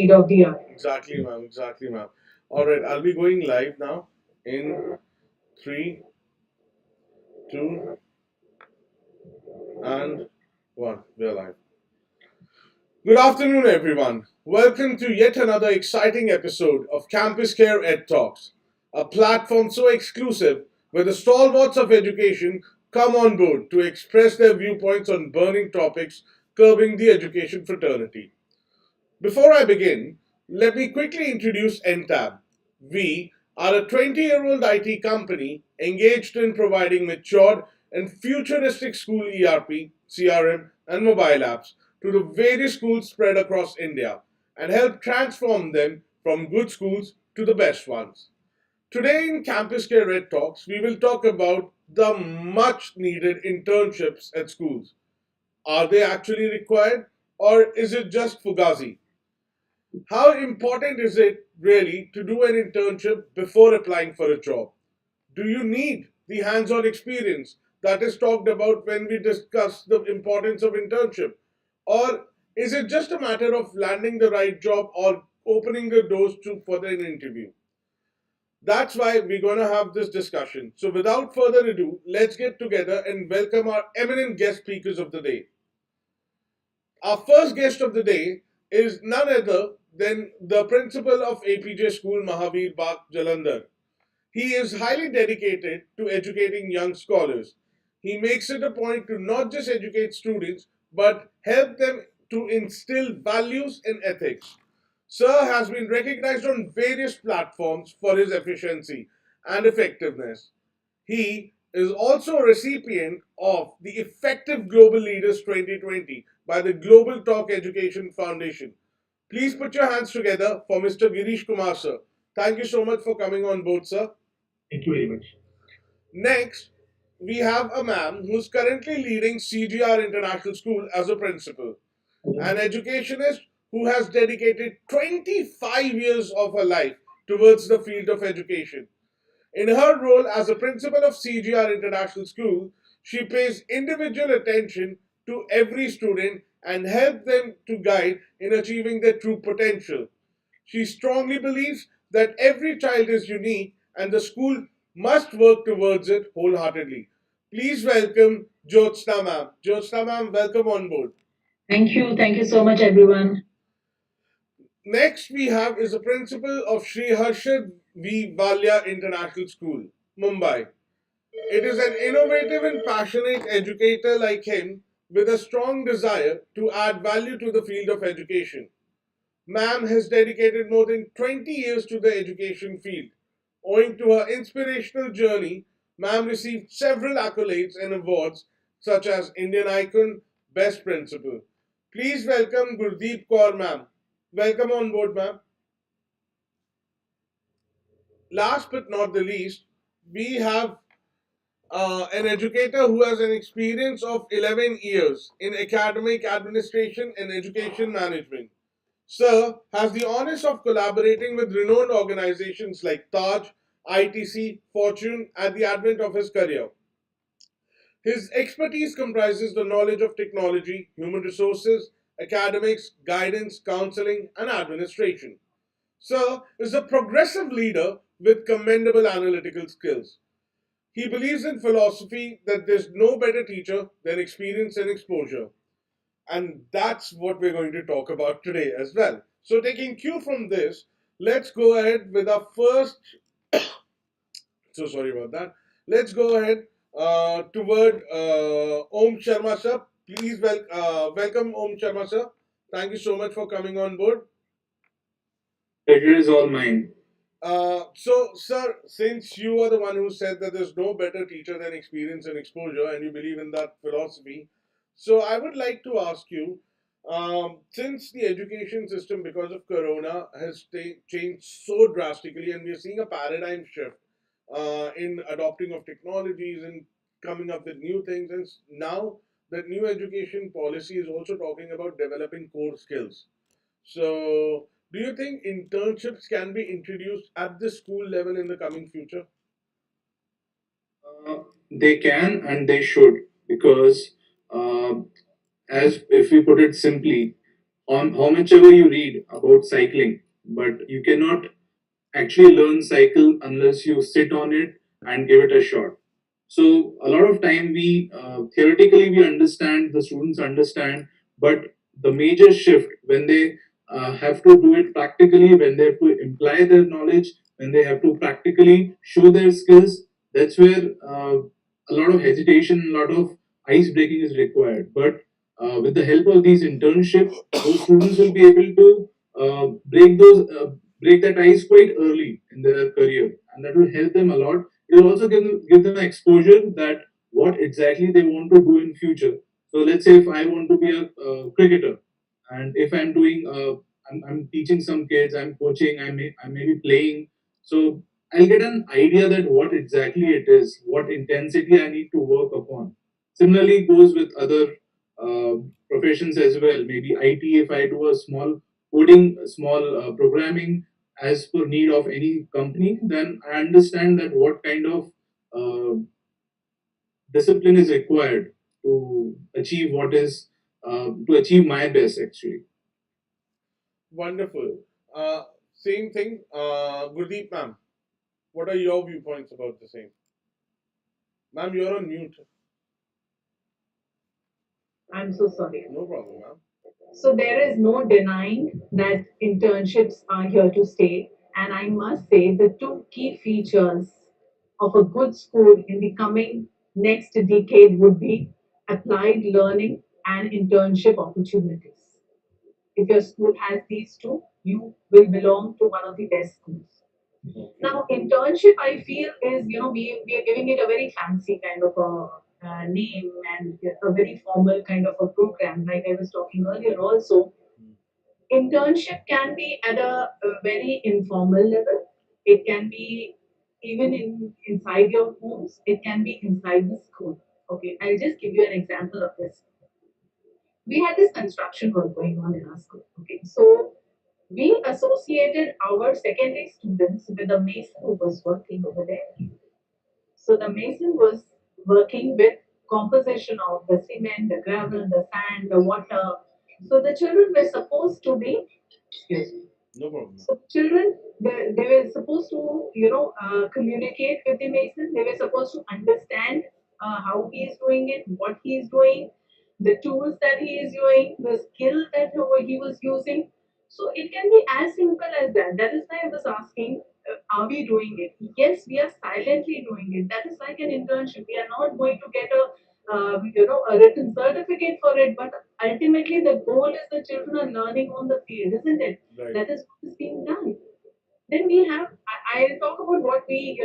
need of the hour. Exactly, ma'am. Exactly, ma'am. All right, I'll be going live now in three, two, and one. We're live. Good afternoon, everyone. Welcome to yet another exciting episode of CampusCare EdTalks, a platform so exclusive where the stalwarts of education come on board to express their viewpoints on burning topics curbing the education fraternity. Before I begin, let me quickly introduce Entab. We are a 20-year-old IT company engaged in providing matured and futuristic school ERP, CRM, and mobile apps to the various schools spread across India and help transform them from good schools to the best ones. Today in Campus Care Red Talks, we will talk about the much needed internships at schools. Are they actually required or is it just fugazi? How important is it really to do an internship before applying for a job? Do you need the hands on experience that is talked about when we discuss the importance of internship? Or is it just a matter of landing the right job or opening the doors to for an interview? That's why we're going to have this discussion. So, without further ado, let's get together and welcome our eminent guest speakers of the day. Our first guest of the day is none other than the principal of Apeejay School, Mahavir, Jalandhar. He is highly dedicated to educating young scholars. He makes it a point to not just educate students, but help them to instill values and ethics. Sir has been recognized on various platforms for his efficiency and effectiveness. He is also a recipient of the Effective Global Leaders 2020 by the Global Talk Education Foundation. Please put your hands together for Mr. Girish Kumar, sir. Thank you so much for coming on board, sir. Thank you very much. Next, we have a man who's currently leading CGR International School as a principal, an educationist who has dedicated 25 years of her life towards the field of education. In her role as a principal of CGR International School, she pays individual attention to every student and helps them to guide in achieving their true potential. She strongly believes that every child is unique and the school must work towards it wholeheartedly. Please welcome Jyotsna ma'am. Jyotsna ma'am, welcome on board. Thank you. Thank you so much, everyone. Next we have is the principal of Shri Harshad V. Valia International School, Mumbai. It is an innovative and passionate educator like him with a strong desire to add value to the field of education. Ma'am has dedicated more than 20 years to the education field. Owing to her inspirational journey, Ma'am received several accolades and awards such as Indian Icon, Best Principal. Please welcome Gurdeep Kaur, ma'am. Welcome on board, ma'am. Last but not the least, we have an educator who has an experience of 11 years in academic administration and education management. Sir has the honors of collaborating with renowned organizations like Taj, ITC, Fortune at the advent of his career. His expertise comprises the knowledge of technology, human resources, academics, guidance, counseling, and administration. Sir is a progressive leader with commendable analytical skills. He believes in philosophy that there's no better teacher than experience and exposure. And that's what we're going to talk about today as well. So, taking cue from this, let's go ahead with our first. So, sorry about that. Let's go ahead toward Om Sharma sir. Please welcome Om Sharma sir. Thank you so much for coming on board. Pleasure is all mine. So, sir, since you are the one who said that there's no better teacher than experience and exposure, and you believe in that philosophy, so I would like to ask you, since the education system, because of Corona, has changed so drastically, and we're seeing a paradigm shift in adopting of technologies and coming up with new things, and now the new education policy is also talking about developing core skills. So, do you think internships can be introduced at the school level in the coming future? They can and they should because, as if we put it simply, on how much ever you read about cycling, but you cannot actually learn cycle unless you sit on it and give it a shot. So a lot of time we theoretically we understand, the students understand, but the major shift when they have to do it practically, when they have to imply their knowledge, when they have to practically show their skills, that's where a lot of hesitation, a lot of ice breaking is required. But with the help of these internships, those students will be able to break that ice quite early in their career, and that will help them a lot. It will also give them exposure that what exactly they want to do in future. So let's say if I want to be a cricketer, and if I'm doing I'm teaching some kids, I'm coaching, I may be playing, so I'll get an idea that what exactly it is, what intensity I need to work upon. Similarly goes with other uh, professions as well. Maybe IT, if I do a small coding, small programming as per need of any company, then I understand that what kind of uh, discipline is required to achieve what is to achieve my best actually. Wonderful. Same thing. Gurdeep, ma'am, what are your viewpoints about the same? Ma'am, you're on mute. I'm so sorry. No problem, ma'am. So there is no denying that internships are here to stay. And I must say the two key features of a good school in the coming next decade would be applied learning and internship opportunities. If your school has these two, you will belong to one of the best schools. Okay. Now, internship, I feel, is, we are giving it a very fancy kind of a name and a very formal kind of a program. Like I was talking earlier, also, internship can be at a very informal level. It can be even inside your homes. It can be inside the school. Okay, I'll just give you an example of this. We had this construction work going on in our school. Okay, so we associated our secondary students with the mason who was working over there. So the mason was working with composition of the cement, the gravel, the sand, the water. So the children were supposed to be, excuse me, No problem, ma'am. so children, they were supposed to, communicate with the mason. They were supposed to understand how he is doing it, what he is doing, the tools that he is using, the skill that he was using. So it can be as simple as that. That is why I was asking, are we doing it? Yes, we are silently doing it. That is like an internship. We are not going to get a written certificate for it, but ultimately the goal is the children are learning on the field, isn't it? Right. That is what is being done. Then we have, I'll talk about what we,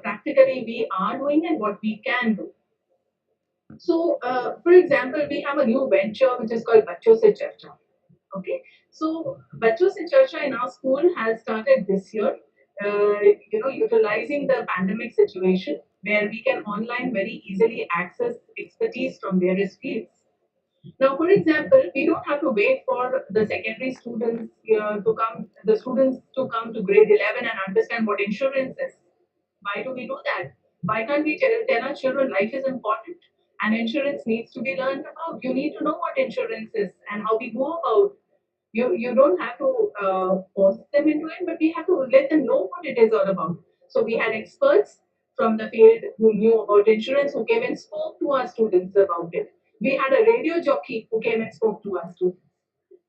practically we are doing and what we can do. So, for example, we have a new venture which is called Bachcho Se Charcha. Okay, so Bachcho Se Charcha in our school has started this year. Utilizing the pandemic situation where we can online very easily access expertise from various fields. Now, for example, we don't have to wait for the secondary students the students to come to grade 11 and understand what insurance is. Why do we do that? Why can't we tell our children life is important and insurance needs to be learned about? You need to know what insurance is and how we go about. You don't have to force them into it, but we have to let them know what it is all about. So we had experts from the field who knew about insurance who came and spoke to our students about it. We had a radio jockey who came and spoke to our students.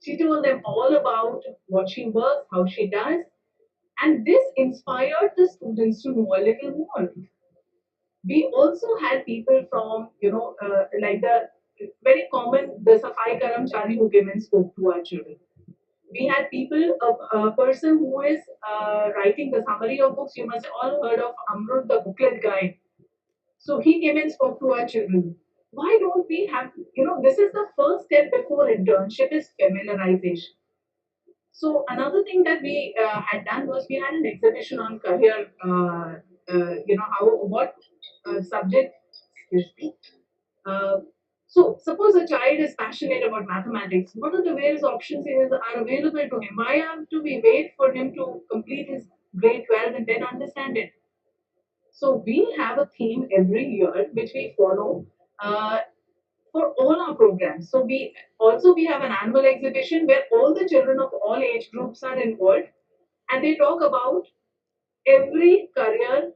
She told them all about what she works, how she does, and this inspired the students to know a little more. We also had people from, like the very common, the Safai Karamchari who came and spoke to our children. We had people, a person who is writing the summary of books. You must have all heard of Amrut, the booklet guy. So he came and spoke to our children. Why don't we have, this is the first step before internship is familiarization. So another thing that we had done was we had an exhibition on career, how, what subject, excuse me, uh, so suppose a child is passionate about mathematics. What are the various options are available to him? Why have to we wait for him to complete his grade 12 and then understand it? So we have a theme every year which we follow. Uh, for all our programs. So we have an annual exhibition where all the children of all age groups are involved, and they talk about every career.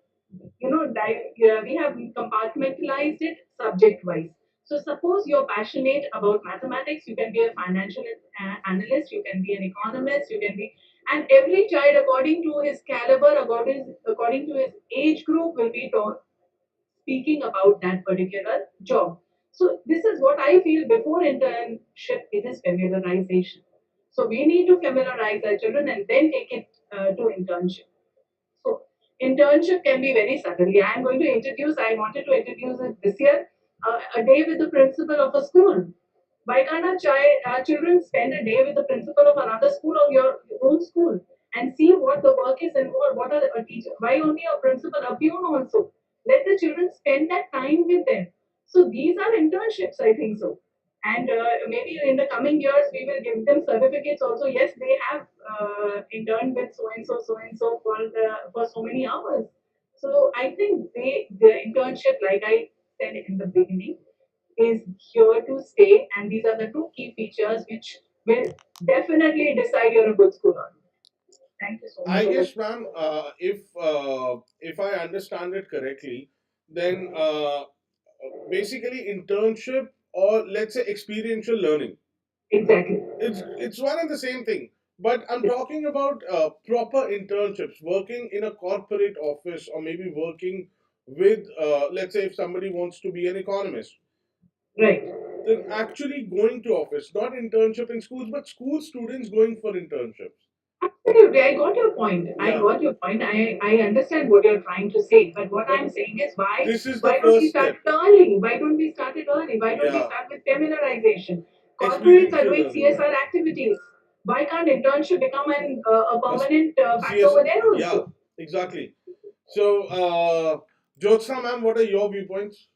Yeah, we have compartmentalized it subject wise. So suppose you're passionate about mathematics, you can be a financial analyst, you can be an economist, you can be, and every child according to his caliber, according to his age group, will be taught speaking about that particular job. So this is what I feel before internship, it is familiarization. So we need to familiarize our children and then take it to internship. So internship can be very subtly. I wanted to introduce it this year, a day with the principal of a school. Why can't our children spend a day with the principal of another school or your own school and see what the work is involved? What are a teacher? Why only a principal, a peon also? Let the children spend that time with them. So these are internships, I think so. And maybe in the coming years, we will give them certificates also. Yes, they have interned with so and so for so many hours. So I think the internship, like I said in the beginning, is here to stay, and these are the two key features which will definitely decide you're a good scholar. Thank you so much. I guess, ma'am, if I understand it correctly, then basically internship or let's say experiential learning, Exactly. it's one and the same thing. But I'm talking about proper internships, working in a corporate office or maybe working with, let's say, if somebody wants to be an economist, Right. then actually going to office, not internship in schools, but school students going for internships. Absolutely, I got your point. I Yeah, got your point. I understand what you're trying to say, but what but I'm saying is why this is the why don't we first start step. it early? Why don't we start it early? Why don't we Yeah, start with familiarization? Corporates are experiential doing learning. Yeah. CSR activities. Why can't internship become a As permanent factor CS, over there yeah, also? exactly. So, Jyotsna ma'am, what are your viewpoints?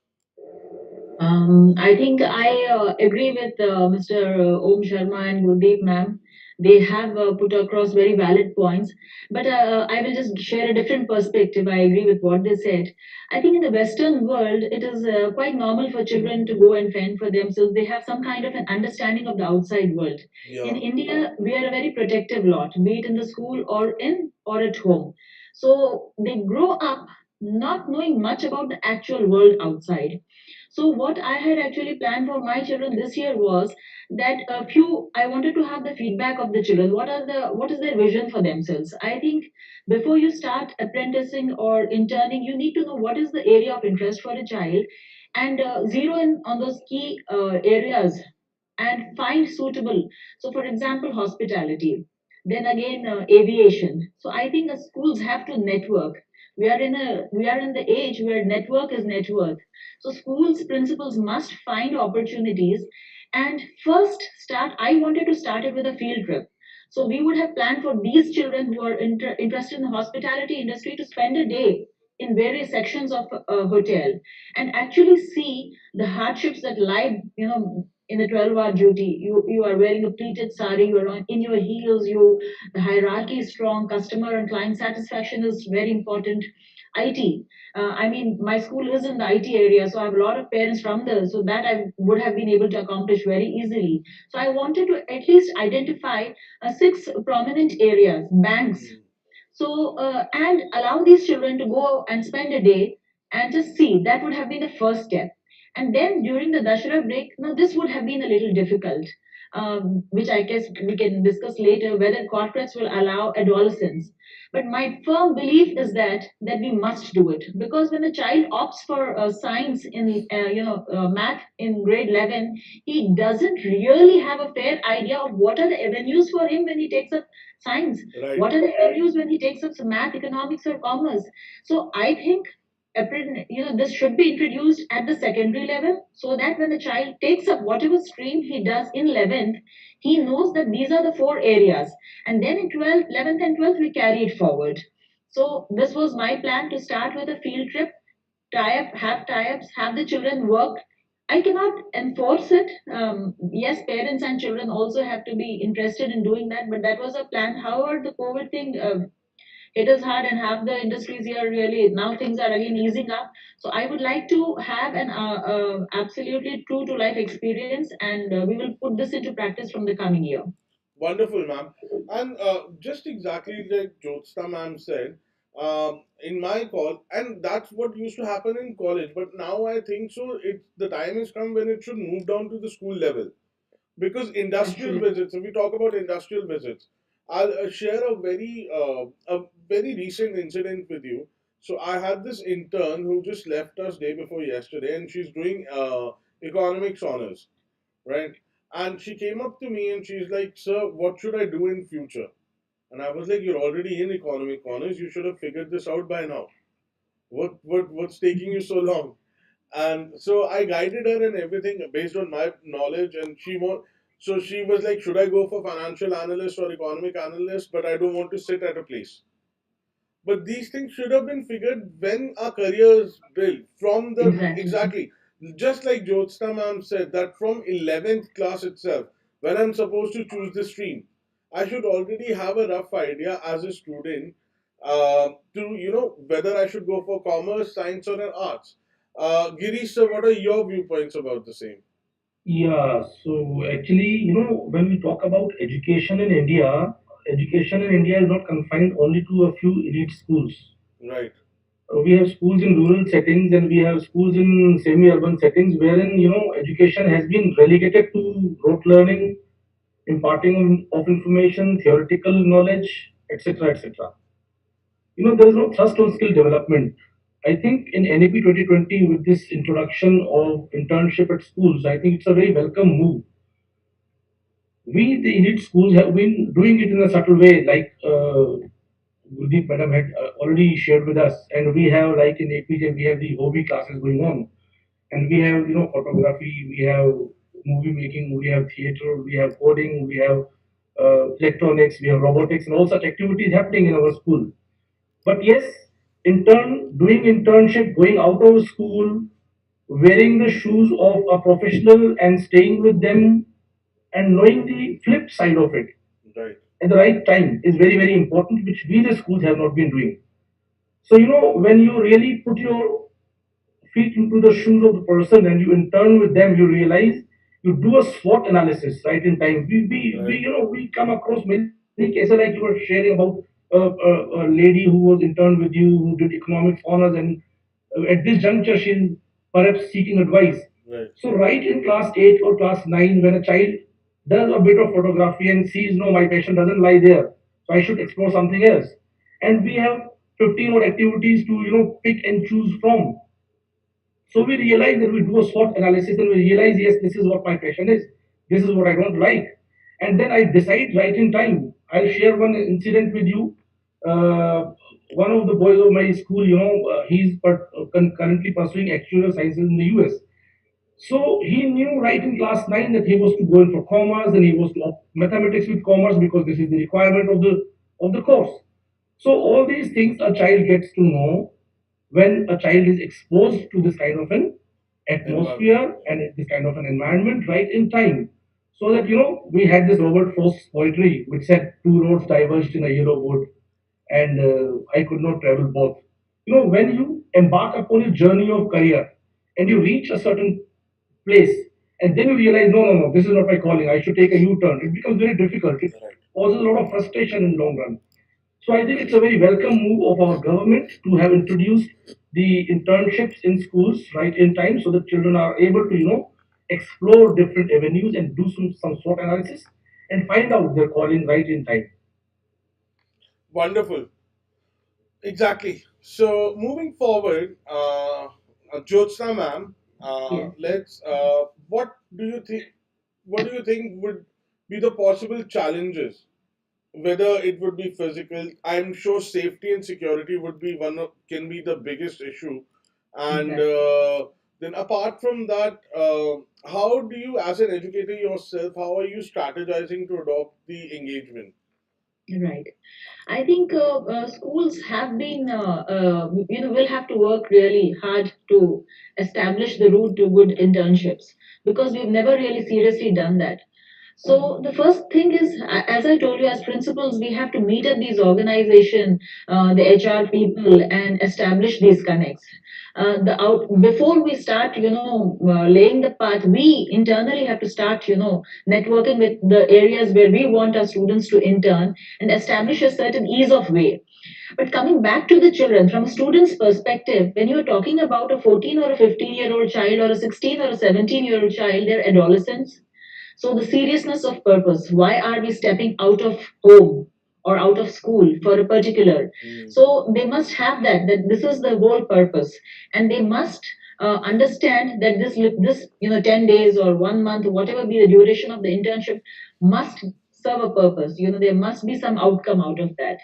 I think I agree with Mr. Om Sharma and Gurdeep ma'am. They have put across very valid points, but I will just share a different perspective. I agree with what they said. I think in the Western world, it is quite normal for children to go and fend for themselves. They have some kind of an understanding of the outside world. In Yeah, India, we are a very protective lot, be it in the school or at home. So they grow up not knowing much about the actual world outside. So what I had actually planned for my children this year was that a few I wanted to have the feedback of the children. What is their vision for themselves? I think before you start apprenticing or interning, you need to know what is the area of interest for a child and zero in on those key areas and find suitable. So, for example, hospitality, then again aviation. So, I think the schools have to network. We are in the age where network is net worth. So, schools principals must find opportunities and first start. I wanted to start it with a field trip. So, we would have planned for these children who are interested in the hospitality industry to spend a day in various sections of a hotel and actually see the hardships that lie, in the 12-hour duty. You are wearing a pleated sari, you are in your heels, the hierarchy is strong, customer and client satisfaction is very important. IT. I mean, my school is in the IT area, so I have a lot of parents from there, so that I would have been able to accomplish very easily. So I wanted to at least identify six prominent areas, banks, mm, so, and allow these children to go and spend a day and just see. That would have been the first step. And then during the Dashera break, now this would have been a little difficult, which I guess we can discuss later whether corporates will allow adolescents. But my firm belief is that we must do it because when a child opts for science in math in grade 11, he doesn't really have a fair idea of what are the avenues for him when he takes up science, right, what are the avenues when he takes up some math, economics, or commerce? So I think this should be introduced at the secondary level so that when the child takes up whatever stream he does in 11th, he knows that these are the four areas. And then in 12th, 11th, and 12th, we carry it forward. So this was my plan to start with a field trip, tie-ups, have the children work. I cannot enforce it. Yes, parents and children also have to be interested in doing that, but that was a plan. However, the COVID thing hit us hard, and half the industries here really now things are again easing up. So I would like to have an absolutely true to life experience, and we will put this into practice from the coming year. Wonderful, ma'am. And just exactly like Jyotsna ma'am said, in my call, and that's what used to happen in college. But now I think so. It's the time has come when it should move down to the school level, because industrial Absolutely. visits. If we talk about industrial visits, I'll share a very recent incident with you. So I had this intern who just left us day before yesterday, and she's doing economics honors, right? And she came up to me and she's like, "Sir, what should I do in future?" And I was like, "You're already in economic honors. You should have figured this out by now. What's taking you so long?" And so I guided her and everything based on my knowledge, and so she was like, "Should I go for financial analyst or economic analyst? But I don't want to sit at a place." But these things should have been figured when our careers built from the Exactly. exactly, just like Jyotsna ma'am said that from 11th class itself, when I'm supposed to choose the stream, I should already have a rough idea as a student to whether I should go for commerce, science, or an arts. Girish, sir, what are your viewpoints about the same? Yeah, so actually, when we talk about education in India is not confined only to a few elite schools. Right, We have schools in rural settings and we have schools in semi-urban settings wherein, education has been relegated to rote learning, imparting of information, theoretical knowledge, etc., etc. There is no thrust on skill development. I think in NAP 2020, with this introduction of internship at schools, I think it's a very welcome move. We, the elite schools, have been doing it in a subtle way, like Gurdeep madam had already shared with us, and we have like in Apeejay, we have the hobby classes going on, and we have photography, we have movie making, we have theater, we have coding, we have electronics, we have robotics, and all such activities happening in our school. But yes, doing internship, going out of school, wearing the shoes of a professional and staying with them and knowing the flip side of it right, at the right time is very, very important, which we the schools have not been doing. So, when you really put your feet into the shoes of the person and you intern with them, you realize you do a SWOT analysis right in time. right, We come across many cases like you were sharing about a lady who was interned with you who did economics honors, and at this juncture she's perhaps seeking advice. right, So right in class 8 or class 9, when a child does a bit of photography and sees, no, my passion doesn't lie there, so I should explore something else. And we have 15 odd activities to pick and choose from. So we realize that we do a SWOT analysis and we realize, yes, this is what my passion is. This is what I don't like. And then I decide right in time. I'll share one incident with you. Uh, One of the boys of my school, he's currently pursuing actuarial sciences in the US. So he knew right in class 9 that he was to go in for commerce and he was to opt mathematics with commerce because this is the requirement of the course. So all these things a child gets to know when a child is exposed to this kind of an environment. atmosphere and this kind of an environment right in time. So that we had this Robert Frost's poetry which said two roads diverged in a yellow wood and I could not travel both. When you embark upon a journey of career and you reach a certain place and then you realize, no, no, no, this is not my calling, I should take a U-turn, it becomes very difficult. It Right. causes a lot of frustration in the long run. So I think it's a very welcome move of our government to have introduced the internships in schools right in time so that children are able to, explore different avenues and do some SWOT analysis and find out their calling right in time. Wonderful. Exactly. So moving forward, Jyotsna ma'am, Yes. let's. What do you think? What do you think would be the possible challenges? Whether it would be physical, I'm sure safety and security would be can be the biggest issue, and Exactly. then apart from that, how do you, as an educator yourself, how are you strategizing to adopt the engagement? Right. I think schools have been, will have to work really hard to establish the route to good internships because we've never really seriously done that. So the first thing is, as I told you, as principals, we have to meet at these organization, the HR people, and establish these connects. Before we start, laying the path, we internally have to start, networking with the areas where we want our students to intern and establish a certain ease of way. But coming back to the children, from a student's perspective, when you're talking about a 14 or a 15-year-old child or a 16 or a 17-year-old child, they're adolescents. So the seriousness of purpose. Why are we stepping out of home or out of school for a particular? Mm. So they must have that this is the whole purpose, and they must understand that this 10 days or 1 month, whatever be the duration of the internship, must serve a purpose. There must be some outcome out of that.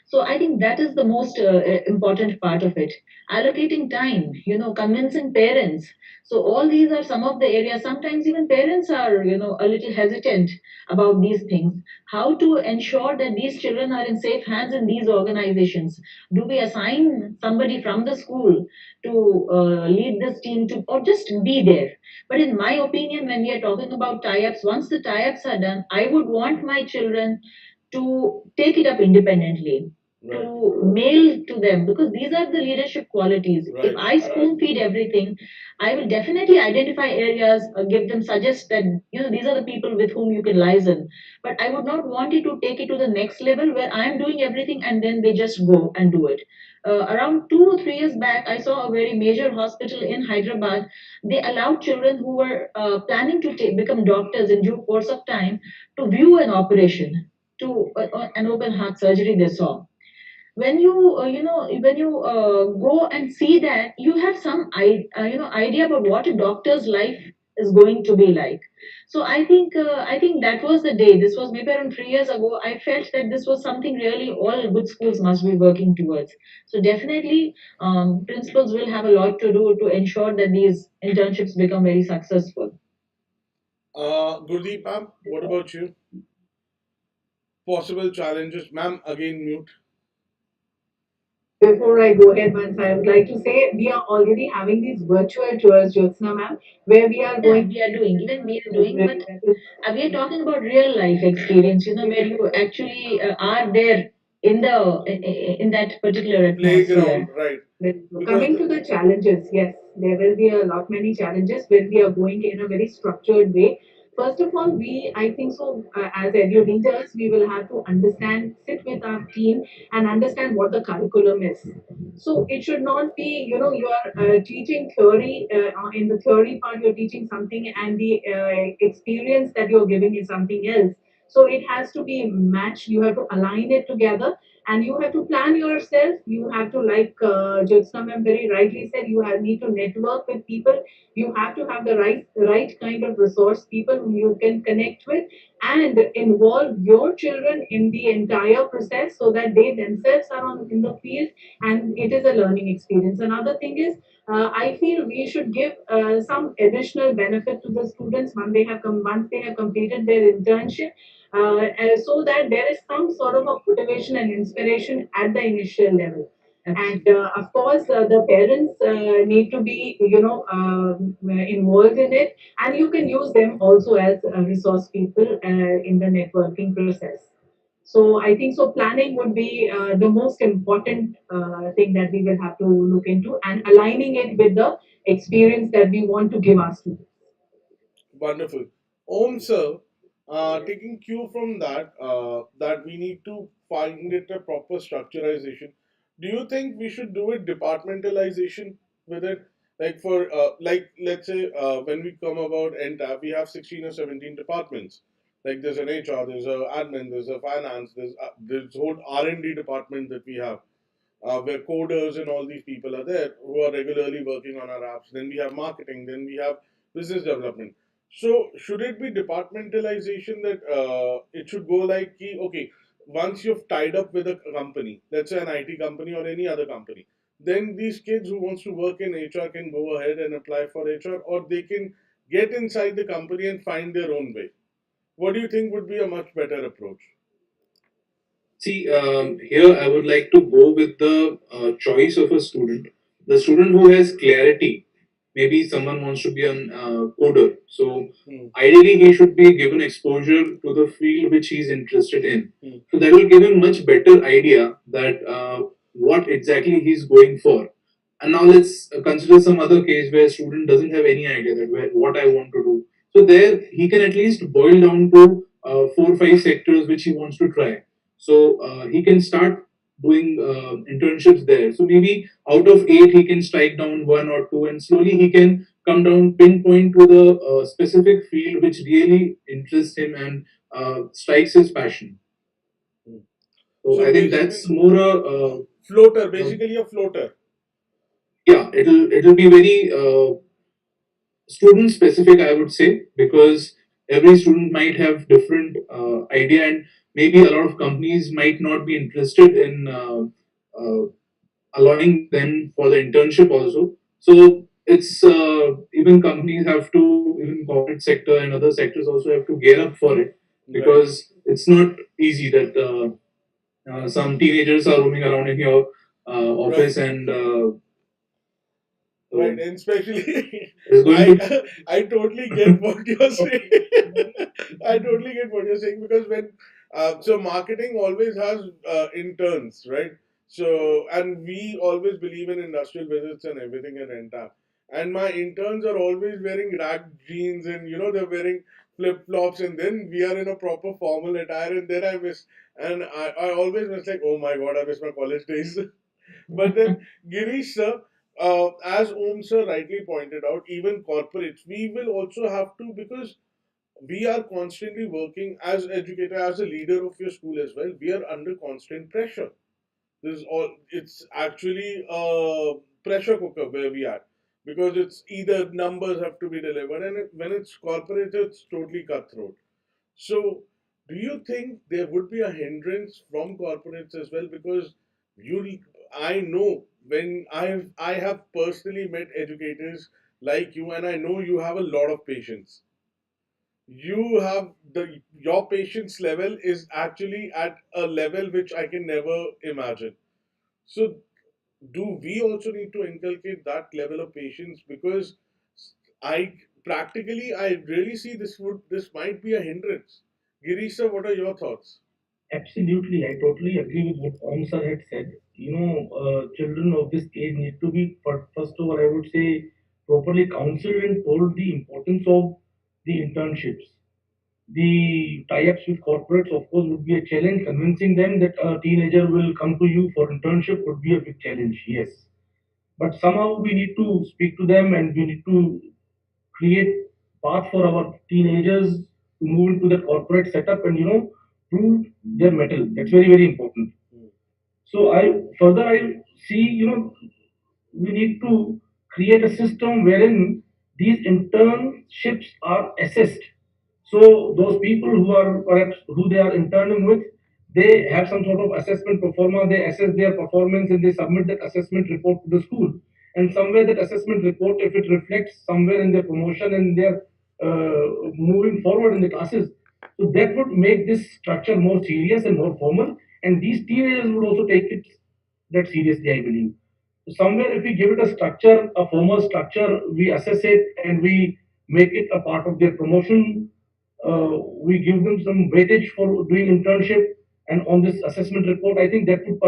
So I think that is the most important part of it. Allocating time, convincing parents. So all these are some of the areas. Sometimes even parents are, a little hesitant about these things. How to ensure that these children are in safe hands in these organizations? Do we assign somebody from the school to lead this team to, or just be there? But in my opinion, when we are talking about tie-ups, once the tie-ups are done, I would want my children to take it up independently, Right. to mail to them, because these are the leadership qualities. If Right. I spoon feed everything, I will definitely identify areas, give them, suggest that these are the people with whom you can liaison. But I would not want it to take it to the next level where I am doing everything and then they just go and do it. Around 2 or 3 years back, I saw a very major hospital in Hyderabad. They allowed children who were planning to become doctors in due course of time to view an operation, to an open heart surgery they saw. When you go and see that, you have some idea about what a doctor's life is going to be like. So I think that was the day. This was maybe around 3 years ago. I felt that this was something really all good schools must be working towards. So definitely, principals will have a lot to do to ensure that these internships become very successful. Gurdeep, ma'am, what about you? Possible challenges, ma'am. Again, mute. Before I go ahead, once I would like to say we are already having these virtual tours, Jyotsna ma'am, where we are Yeah, going we are doing, even we are doing, but that is we are talking about real life experience, where you actually are there in in that particular Playground, atmosphere. right? very true. Because Coming to the challenges, yes, there will be a lot many challenges when we are going in a very structured way. First of all, I think so, as edu leaders, we will have to understand, sit with our team and understand what the curriculum is. So it should not be, you are teaching theory, in the theory part, you're teaching something and the experience that you're giving is something else. So it has to be matched. You have to align it together and you have to plan yourself. You have to, like Jyotsna ma'am very rightly said, you need to network with people. You have to have the right kind of resource people whom you can connect with and involve your children in the entire process so that they themselves are on in the field and it is a learning experience. Another thing is, I feel we should give some additional benefit to the students once they have completed their internship, so that there is some sort of a motivation and inspiration at the initial level. And of course, the parents need to be, involved in it, and you can use them also as resource people in the networking process. So I think so. Planning would be the most important thing that we will have to look into, and aligning it with the experience that we want to give our students. wonderful. Om sir, taking cue from that, that we need to find it a proper structurization. Do you think we should do it departmentalization with it? Like for like let's say when we come about NTAP, we have 16 or 17 departments. Like there's an HR, there's a admin, there's a finance, there's whole R&D department that we have, where coders and all these people are there who are regularly working on our apps. Then we have marketing, then we have business development. So should it be departmentalization that it should go like, okay, once you've tied up with a company, let's say an IT company or any other company, then these kids who wants to work in HR can go ahead and apply for HR, or they can get inside the company and find their own way. What do you think would be a much better approach? See, here I would like to go with the choice of a student. The student who has clarity maybe someone wants to be a coder. So Hmm. ideally, he should be given exposure to the field which he's interested in. Hmm. So that will give him much better idea that what exactly he's going for. And now let's consider some other case where student doesn't have any idea that what I want to do. So there he can at least boil down to 4 or 5 sectors which he wants to try. So he can start doing internships there. So maybe out of 8 he can strike down 1 or 2, and slowly he can come down pinpoint to the specific field which really interests him and strikes his passion. Hmm. So So I think basically, that's more floater, a basically a floater. yeah, it'll be very student specific, I would say, because every student might have different idea, and maybe a lot of companies might not be interested in allowing them for the internship also. So it's even companies have to, even corporate sector and other sectors also have to gear up for it, Right. because it's not easy that some teenagers are roaming around in your Right. office, and Right, so and especially it's going to I totally get what you're saying. I totally get what you're saying because when so marketing always has interns, right? So and we always believe in industrial visits and everything at Entab. And my interns are always wearing rag jeans and they're wearing flip flops and then we are in a proper formal attire and then I miss and I always miss like oh my god I miss my college days. But then Girish sir, as Om sir rightly pointed out, even corporates, we will also have to because we are constantly working as educator, as a leader of your school as well. We are under constant pressure. This is all. It's actually a pressure cooker where we are because it's either numbers have to be delivered, and when it's corporate, it's totally cutthroat. So, do you think there would be a hindrance from corporates as well? Because you, I know when I have personally met educators like you, and I know you have a lot of patience. You have your patience level is actually at a level which I can never imagine. So, do we also need to inculcate that level of patience? Because I I really see this might be a hindrance. Girisha, what are your thoughts? Absolutely, I totally agree with what Om sir had said. Children of this age need to be, first of all, I would say, properly counseled and told the importance of the internships. The tie-ups with corporates, of course, would be a challenge. Convincing them that a teenager will come to you for internship would be a big challenge, yes. But somehow we need to speak to them and we need to create path for our teenagers to move into the corporate setup and prove their metal. That's very very important. So I see we need to create a system wherein these internships are assessed. So those people who are perhaps who they are interning with, they have some sort of assessment performer. They assess their performance and they submit that assessment report to the school. And somewhere that assessment report, if it reflects somewhere in their promotion and their moving forward in the classes, so that would make this structure more serious and more formal. And these teenagers would also take it that seriously, I believe. So somewhere, if we give it a structure, a formal structure, we assess it and we make it a part of their promotion. We give them some weightage for doing internship, and on this assessment report, I think that would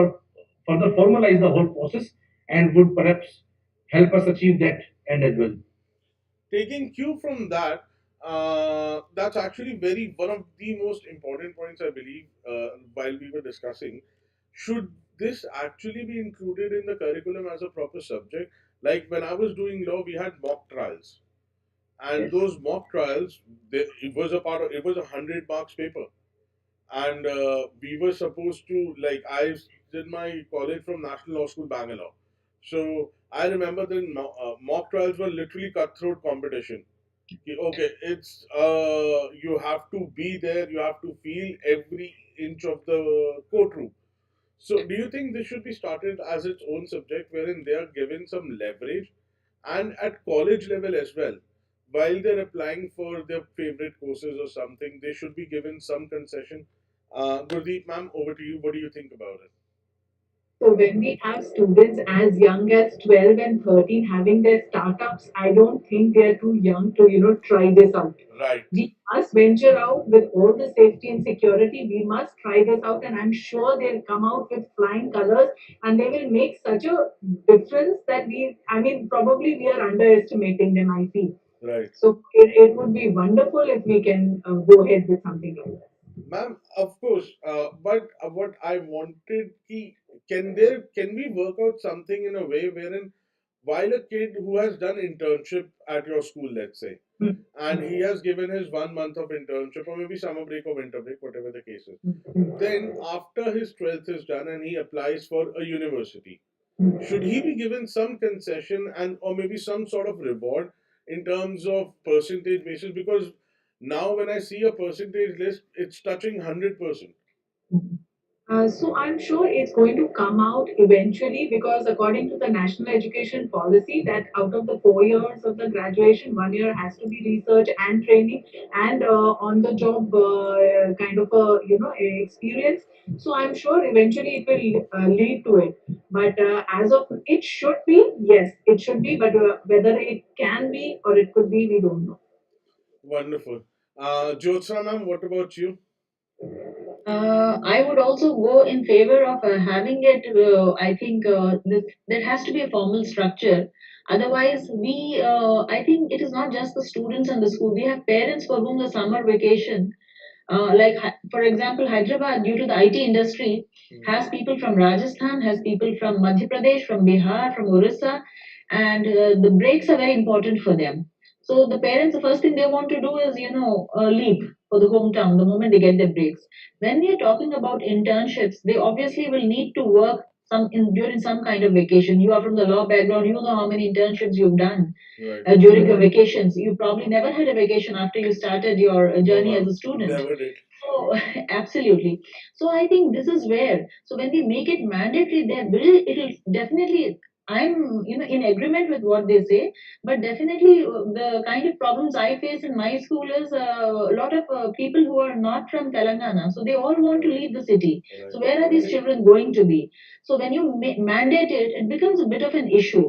further formalize the whole process and would perhaps help us achieve that end as well. Taking cue from that, that's actually very one of the most important points I believe while we were discussing. Should this actually be included in the curriculum as a proper subject? Like when I was doing law, we had mock trials, and Yes. those mock trials, it was a part of it was 100 marks paper, and we were supposed to like I did my college from National Law School Bangalore, so I remember the mock trials were literally cutthroat competition. Okay, it's you have to be there, you have to feel every inch of the courtroom. So, do you think this should be started as its own subject wherein they are given some leverage and at college level as well? While they're applying for their favorite courses or something, they should be given some concession. Gurdeep, ma'am, over to you. What do you think about it? So when we have students as young as 12 and 13 having their startups, I don't think they're too young to, try this out. Right, We must venture out with all the safety and security. We must try this out, and I'm sure they'll come out with flying colors and they will make such a difference that probably we are underestimating them, I feel. right. So it would be wonderful if we can go ahead with something like that. Ma'am, of course, but what I wanted, can we work out something in a way wherein while a kid who has done internship at your school, let's say, Mm, and he has given his 1 month of internship or maybe summer break or winter break, whatever the case is, mm, then after his 12th is done and he applies for a university, should mm. he be given some concession and or maybe some sort of reward in terms of percentage basis? Because now when I see a percentage list, it's touching 100%. So I'm sure it's going to come out eventually because according to the national education policy that out of the 4 years of the graduation, 1 year has to be research and training and on the job kind of a experience. So I'm sure eventually it will lead to it. But as of it should be, yes, it should be. But whether it can be or it could be, we don't know. Wonderful. Jyotsna ma'am, what about you? I would also go in favor of having it. I think there has to be a formal structure. Otherwise, I think it is not just the students and the school. We have parents for whom the summer vacation, for example, Hyderabad, due to the IT industry, Hmm. has people from Rajasthan, has people from Madhya Pradesh, from Bihar, from Orissa, and the breaks are very important for them. So the parents, the first thing they want to do is, leave for the hometown the moment they get their breaks. When we are talking about internships, they obviously will need to work during some kind of vacation. You are from the law background, you know how many internships you've done Right. during your vacations. You probably never had a vacation after you started your No, journey as ma'am. a student. Never did. So absolutely. So I think this is where. So when we make it mandatory, it'll definitely. I'm in agreement with what they say, but definitely the kind of problems I face in my school is a lot of people who are not from Telangana, so they all want to Right. leave the city. Right. So where are these children going to be? So when you mandate it, it becomes a bit of an issue.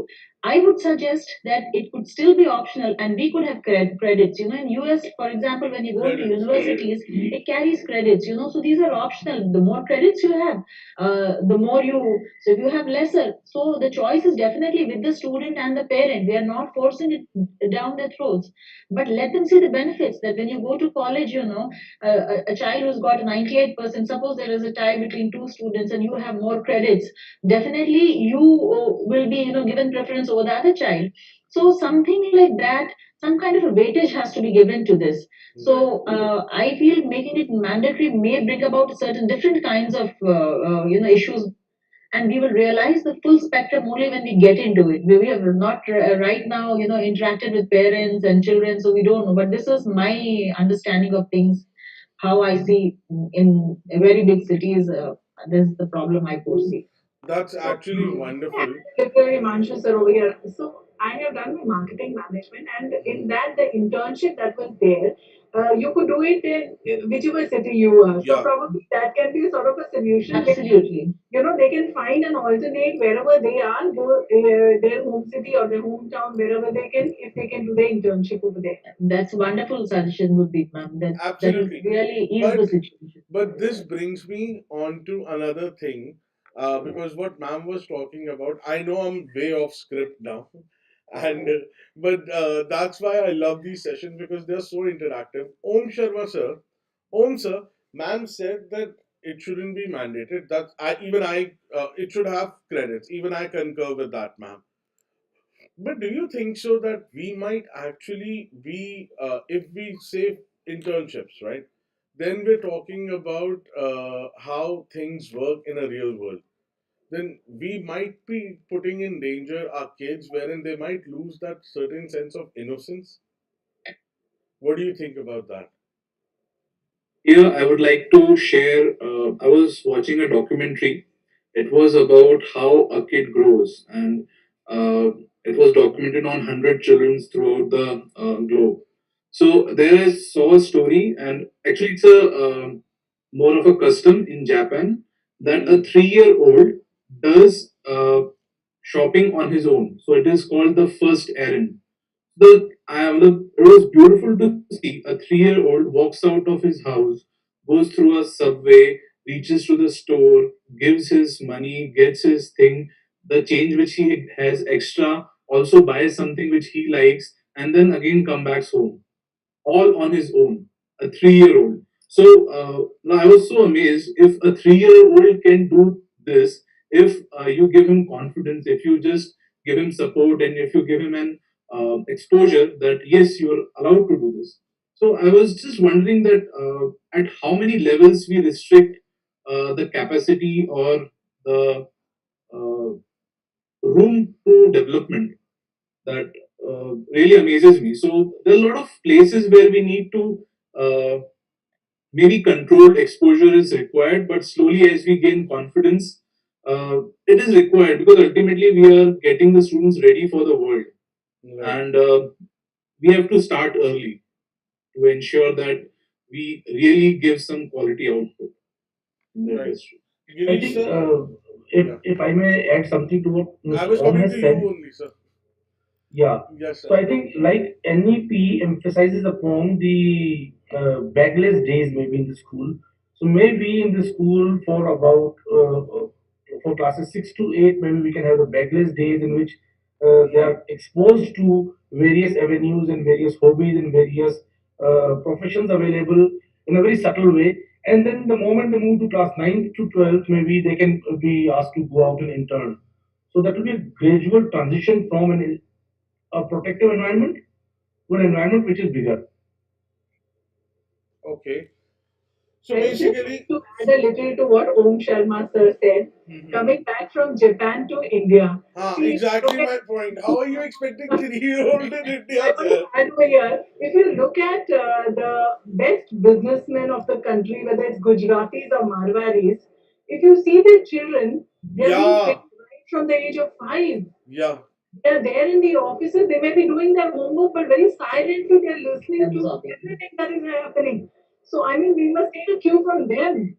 I would suggest that it could still be optional and we could have credits. In US, for example, when you go into Credits. universities, it carries credits. So these are optional. The more credits you have, the more so if you have lesser, so the choice is definitely with the student and the parent. We are not forcing it down their throats, but let them see the benefits that when you go to college, a child who's got 98%, suppose there is a tie between two students and you have more credits, definitely you will be given preference over the other child. So something like that, some kind of a weightage has to be given to this. Right. So I feel making it mandatory may bring about certain different kinds of issues, and we will realize the full spectrum only when we get into it. We have not right now interacted with parents and children, so we don't know, but this is my understanding of things, how I see in very big cities. This is the problem I foresee. That's So, actually wonderful. literally, Manshu sir over here. So, I have done my marketing management, and Hmm. in that, the internship that was there, you could do it in whichever city you are. So, Yeah. probably that can be sort of a solution where Absolutely. they can find an alternate wherever they are, go their home city or their hometown, wherever they can, if they can do the internship over there. That's wonderful suggestion, Gurdeep ma'am. That will Absolutely. really ease the But situation. this brings me on to another thing, because what ma'am was talking about, I know I'm way off script now, and but that's why I love these sessions because they're so interactive. Om Sharma sir, Om sir, ma'am said that it shouldn't be mandated. That it should have credits. Even I concur with that, ma'am. But do you think so that we might actually be, if we say internships, right? Then we're talking about how things work in a real world. Then we might be putting in danger our kids, wherein they might lose that certain sense of innocence. What do you think about that? Here, I would like to share. I was watching a documentary. It was about how a kid grows, and uh, it was documented on 100 children throughout the globe. So there I saw a story, and actually, it's a more of a custom in Japan that a 3-year-old does shopping on his own. So it is called the first errand. It was beautiful to see a 3-year-old walks out of his house, goes through a subway, reaches to the store, gives his money, gets his thing, the change which he has extra, also buys something which he likes, and then again come back home all on his own, a 3-year-old. So now I was so amazed if a 3-year-old can do this, if you give him confidence, if you just give him support, and if you give him an exposure that yes, you're allowed to do this. So I was just wondering that at how many levels we restrict the capacity or the uh, room to development that really amazes me. So there are a lot of places where we need to maybe controlled exposure is required, but slowly as we gain confidence, it is required because ultimately we are getting the students ready for the world, Right. and we have to start early to ensure that we really give some quality output in the Right. industry. I Girish, think sir? if Yeah. if I may add something to what I Mr. was Om coming to has you said, only, sir. yeah. Yes, So sir. I think like NEP emphasizes upon the bagless days maybe in the school. So maybe in the school for about for classes 6 to 8, maybe we can have the bagless days in which they are exposed to various avenues and various hobbies and various professions available in a very subtle way. And then the moment they move to class 9 to 12, maybe they can be asked to go out and intern. So that will be a gradual transition from a protective environment to an environment which is bigger. Okay. So I would just like basically, to add a little to what Om Sharma sir said. Coming back from Japan to India, see, if you exactly look at my point. How are you expecting 3-year-old in I India, want to sir? add over here, if you look at the best businessmen of the country, whether it's Gujaratis or Marwaris, if you see their children, they're being Yeah, trained right from the age of 5. yeah, They're there in the offices, they may be doing their homework, but very silently they're listening to Absorbing. everything that is happening. So, I mean, we must take a cue from them.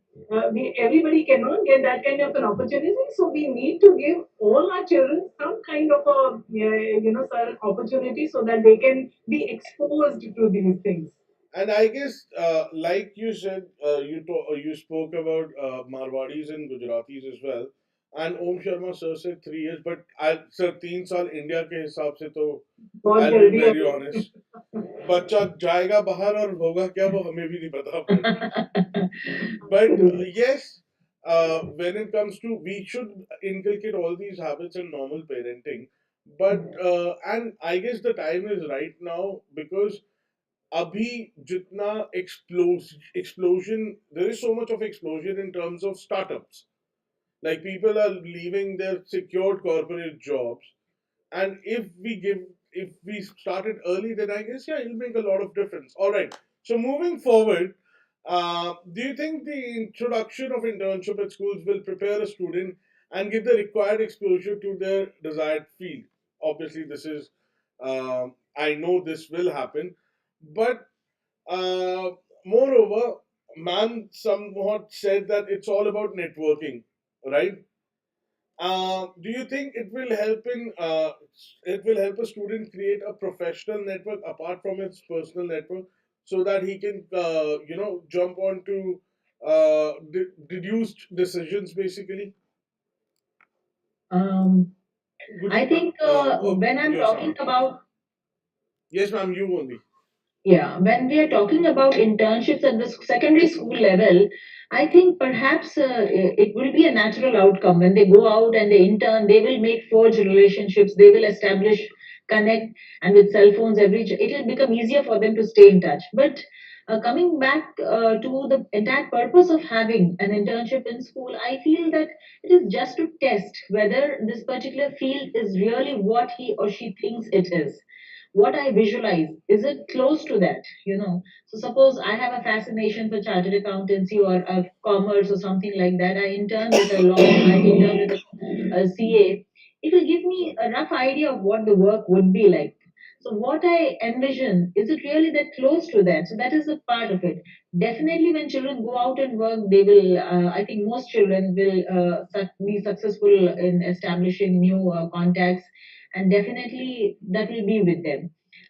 Everybody cannot get that kind of an opportunity, so we need to give all our children some kind of a sir, opportunity so that they can be exposed to these things. and I guess, like you said, you spoke about Marwadis and Gujaratis as well, and Om Sharma sir said 3 years, but I sir 3 साल India के हिसाब से तो बहुत I'll be जल्दी very अभी honest. बच्चा जाएगा बाहर और होगा क्या वो हमें भी नहीं पता apparently. But absolutely. yes, when it comes to, we should inculcate all these habits in normal parenting. But and I guess the time is right now because अभी जितना explosion, there is so much of explosion in terms of startups. Like people are leaving their secured corporate jobs, and if we started early, then I guess yeah, it'll make a lot of difference. All right. So moving forward, do you think the introduction of internship at schools will prepare a student and give the required exposure to their desired field? Obviously, this is I know this will happen, but uh, moreover, man somewhat said that it's all about networking, right? Do you think it will help a student create a professional network apart from its personal network so that he can jump onto deduced decisions basically? Um, I Gurdeep, think when I'm yes, talking about yes, ma'am, you only. Yeah, when we are talking about internships at the secondary school level, I think perhaps it will be a natural outcome. When they go out and they intern, they will make forge relationships, they will establish, connect, and with cell phones, it will become easier for them to stay in touch. But coming back to the entire purpose of having an internship in school, I feel that it is just to test whether this particular field is really what he or she thinks it is, what I visualize, is it close to that? So suppose I have a fascination for chartered accountancy or commerce or something like that. I intern with a law, I intern with a CA. It will give me Sorry. a rough idea of what the work would be like. So what I envision, is it really that close to that? So that is a part of it. Definitely, when children go out and work, they will. I think most children will be successful in establishing new contacts, and definitely that will be with them.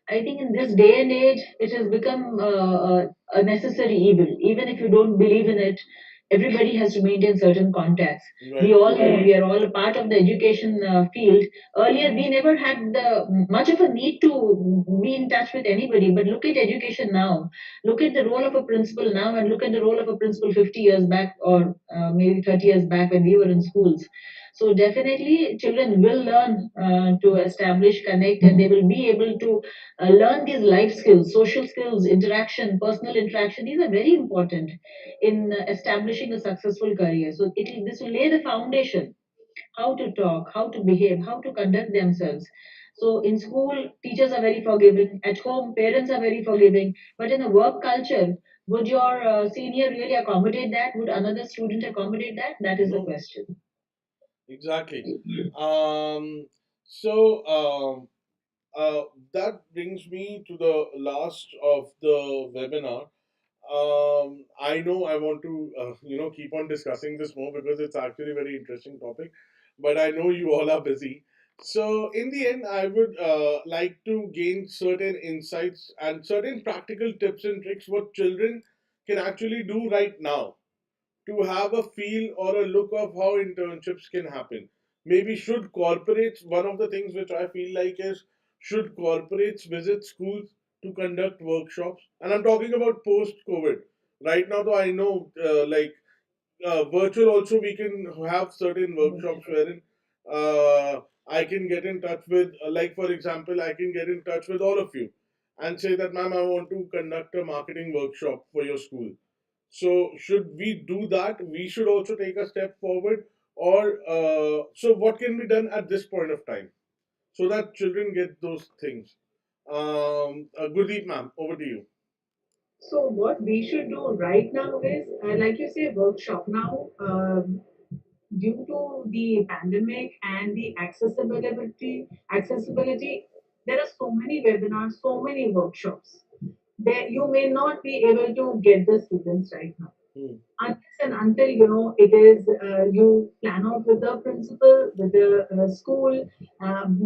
I think in this day and age, it has become a necessary evil. Even if you don't believe in it, everybody has to maintain certain contacts. We Right. all know, we are all a part of the education field. Earlier, we never had much of a need to be in touch with anybody. But look at education now. Look at the role of a principal now, and look at the role of a principal 50 years back, or maybe 30 years back when we were in schools. So definitely, children will learn to establish connect, and they will be able to learn these life skills, social skills, interaction, personal interaction. These are very important in establishing a successful career. So this will lay the foundation: how to talk, how to behave, how to conduct themselves. So in school, teachers are very forgiving. At home, parents are very forgiving. But in a work culture, would your senior really accommodate that? Would another student accommodate that? That is the No, question. exactly. Um, so uh, that brings me to the last of the webinar. I know I want to, keep on discussing this more because it's actually a very interesting topic, but I know you all are busy. So, in the end, I would like to gain certain insights and certain practical tips and tricks what children can actually do right now to have a feel or a look of how internships can happen. Maybe should corporates, one of the things which I feel like is, should corporates visit schools to conduct workshops? And I'm talking about post COVID. Right now, though, I know virtual also we can have certain workshops wherein I can get in touch with, like for example, I can get in touch with all of you and say that, ma'am, I want to conduct a marketing workshop for your school. So should we do that? We should also take a step forward, or so what can be done at this point of time so that children get those things? Gurdeep, ma'am, over to you. So what we should do right now is, like you say, workshop. Now, due to the pandemic and the accessibility, there are so many webinars, so many workshops. There you may not be able to get the students right now Hmm. unless and until it is you plan out with the principal, with the school,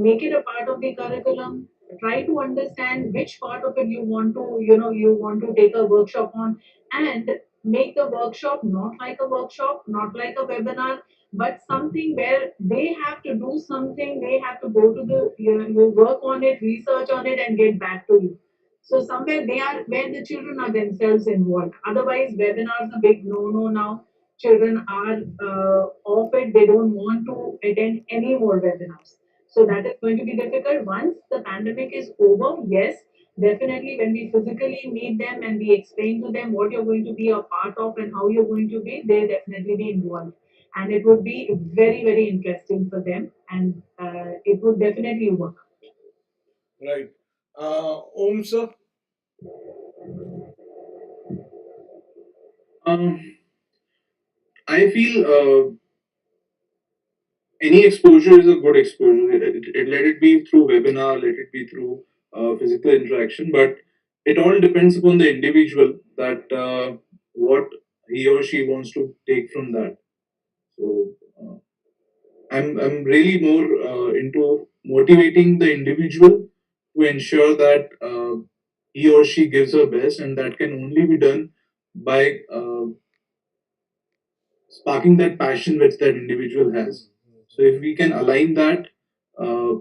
make it a part of the curriculum. Try to understand which part of it you want to take a workshop on, and make the workshop not like a workshop, not like a webinar, but something where they have to do something. They have to go to the you work on it, research on it, and get back to you. So somewhere they are where the children are themselves involved. Otherwise, webinars are a big no now. Children are off it. They don't want to attend any more webinars. So that is going to be difficult. Once the pandemic is over, yes, definitely when we physically meet them and we explain to them what you're going to be a part of and how you're going to be, they'll definitely be involved. And it would be very, very interesting for them, and it would definitely work. Right. Om, sir. Um, I feel any exposure is a good exposure. Let it be through webinar, let it be through physical interaction, but it all depends upon the individual that what he or she wants to take from that. So I'm really more into motivating the individual to ensure that he or she gives her best, and that can only be done by sparking that passion which that individual has. So if we can align that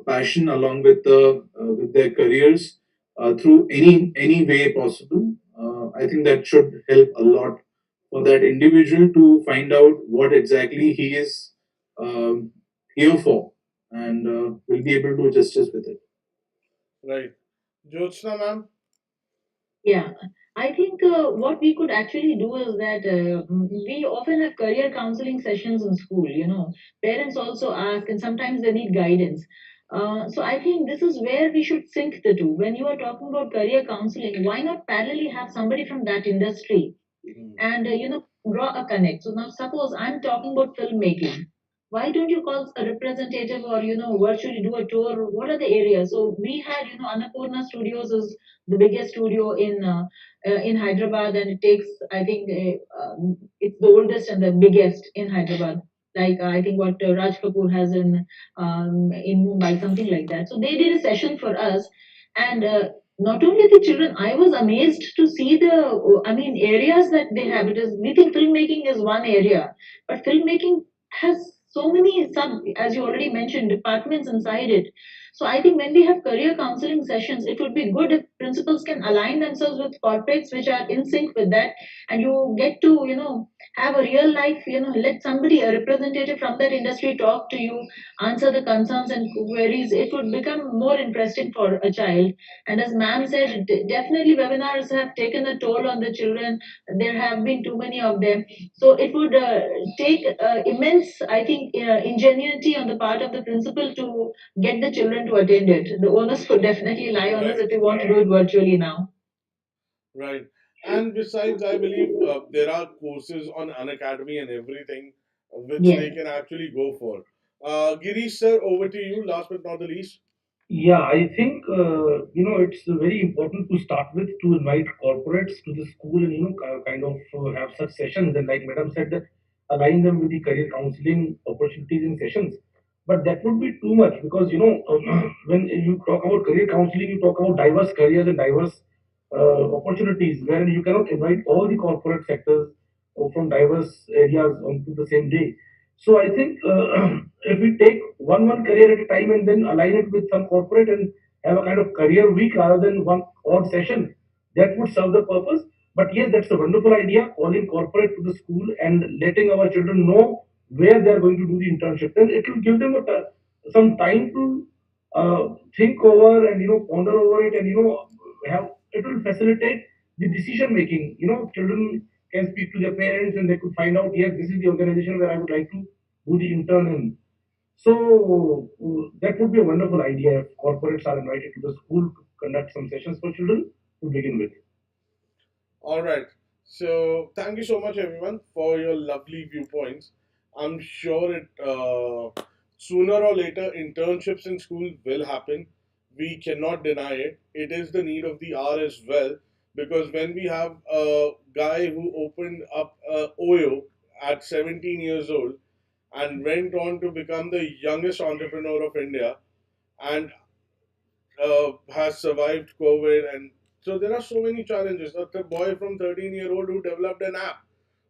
passion along with their careers through any way possible, I think that should help a lot for that individual to find out what exactly he is um, here for, and will be able to do justice with it. Right. Jyotsna, ma'am. Yeah, I think what we could actually do is that we often have career counseling sessions in school. Parents also ask, and sometimes they need guidance. So I think this is where we should sync the two. When you are talking about career counseling, why not parallelly have somebody from that industry Hmm. and draw a connect? So now, suppose I'm talking about filmmaking. why don't you call a representative or virtually do a tour? What are the areas? So we had, Annapurna Studios is the biggest studio in Hyderabad, and it takes, I think, it's the oldest and the biggest in Hyderabad. Like I think what Raj Kapoor has in Mumbai, something like that. So they did a session for us, and not only the children, I was amazed to see I mean, areas that they have. It is, we think filmmaking is one area, but filmmaking has so many sub, as you already mentioned, departments inside it. So I think when we have career counseling sessions, it would be good if principals can align themselves with corporates which are in sync with that, and you get to have a real life, let somebody, a representative from that industry, talk to you, answer the concerns and queries. It would become more interesting for a child. and as ma'am said, definitely webinars have taken a toll on the children. There have been too many of them. So it would take immense, I think, ingenuity on the part of the principal to get the children to attend it. The onus would definitely lie on us Right, if we want to do it virtually now. right. And besides, I believe there are courses on Unacademy and everything which Yes. they can actually go for. Girish sir, over to you. Last but not the least. Yeah, I think it's very important to start with to invite corporates to the school and kind of have such sessions, and like Madam said, that align them with the career counseling opportunities in sessions. But that would be too much because when you talk about career counseling, you talk about diverse careers and diverse opportunities, where you cannot invite all the corporate sectors from diverse areas onto the same day. So I think if we take one career at a time and then align it with some corporate and have a kind of career week rather than one odd session, that would serve the purpose. But yes, that's a wonderful idea, calling corporate to the school and letting our children know where they are going to do the internship. Then it will give them some time to think over and ponder over it, and have it will facilitate the decision making. Children can speak to their parents and they could find out, yes, this is the organization where I would like to do the intern in. So that would be a wonderful idea if corporates are invited to the school to conduct some sessions for children to begin with. All right. So thank you so much, everyone, for your lovely viewpoints. I'm sure it sooner or later internships in school will happen. We cannot deny it. It is the need of the hour as well, because when we have a guy who opened up a OYO at 17 years old and went on to become the youngest entrepreneur of India, and has survived COVID, and so there are so many challenges. The boy from 13-year-old who developed an app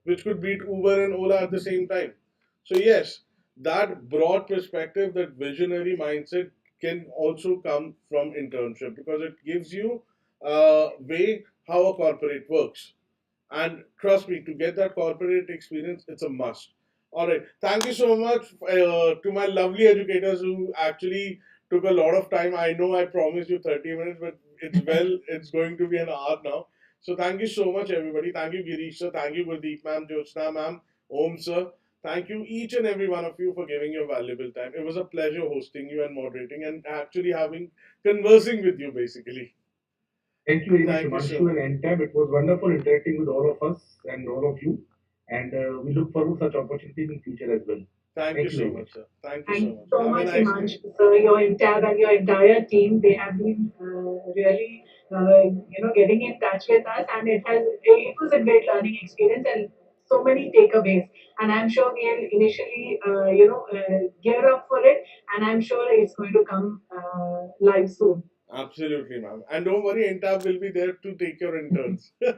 which could beat Uber and Ola at the same time. So yes, that broad perspective, that visionary mindset can also come from internship because it gives you a way how a corporate works. And trust me, to get that corporate experience, it's a must. All right. Thank you so much to my lovely educators who actually took a lot of time. I know I promised you 30 minutes, but it's going to be an hour now. So thank you so much, everybody. Thank you, Girish sir. Thank you, Gurdeep ma'am, Jyotsna ma'am, Om sir. Thank you, each and every one of you, for giving your valuable time. It was a pleasure hosting you and moderating and actually conversing with you, basically. Thank you very much, Thank you so Himanshu much. and Entab. It was wonderful interacting with all of us and all of you. And we look forward to such opportunities in future as well. Thank you Thank you so very much, much. sir. Thank you Thank so you much. so Have a much, nice day. Himansh. So your tab and your entire team, they have been really, getting in touch with us, and it was a great learning experience and so many takeaways. And I'm sure we'll initially, gear up for it, and I'm sure it's going to come live soon. Absolutely, ma'am. And don't worry, Intab will be there to take your interns. Okay.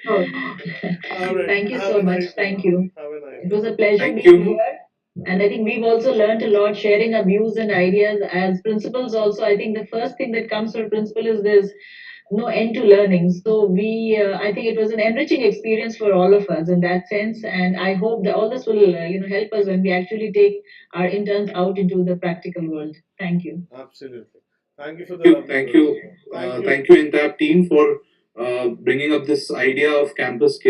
All right. Thank you Have so a much. nice day, Thank ma'am. you. Have a nice It day. was a pleasure Thank being you. here. And I think we've also learned a lot, sharing our views and ideas as principals. Also, I think the first thing that comes from a principal is there's no end to learning. So I think it was an enriching experience for all of us in that sense. And I hope that all this will, help us when we actually take our interns out into the practical world. Thank you. Absolutely. Thank you for the Thank you. lovely Thank words. you. Thank you. Thank you, Intab team, for bringing up this idea of campus care.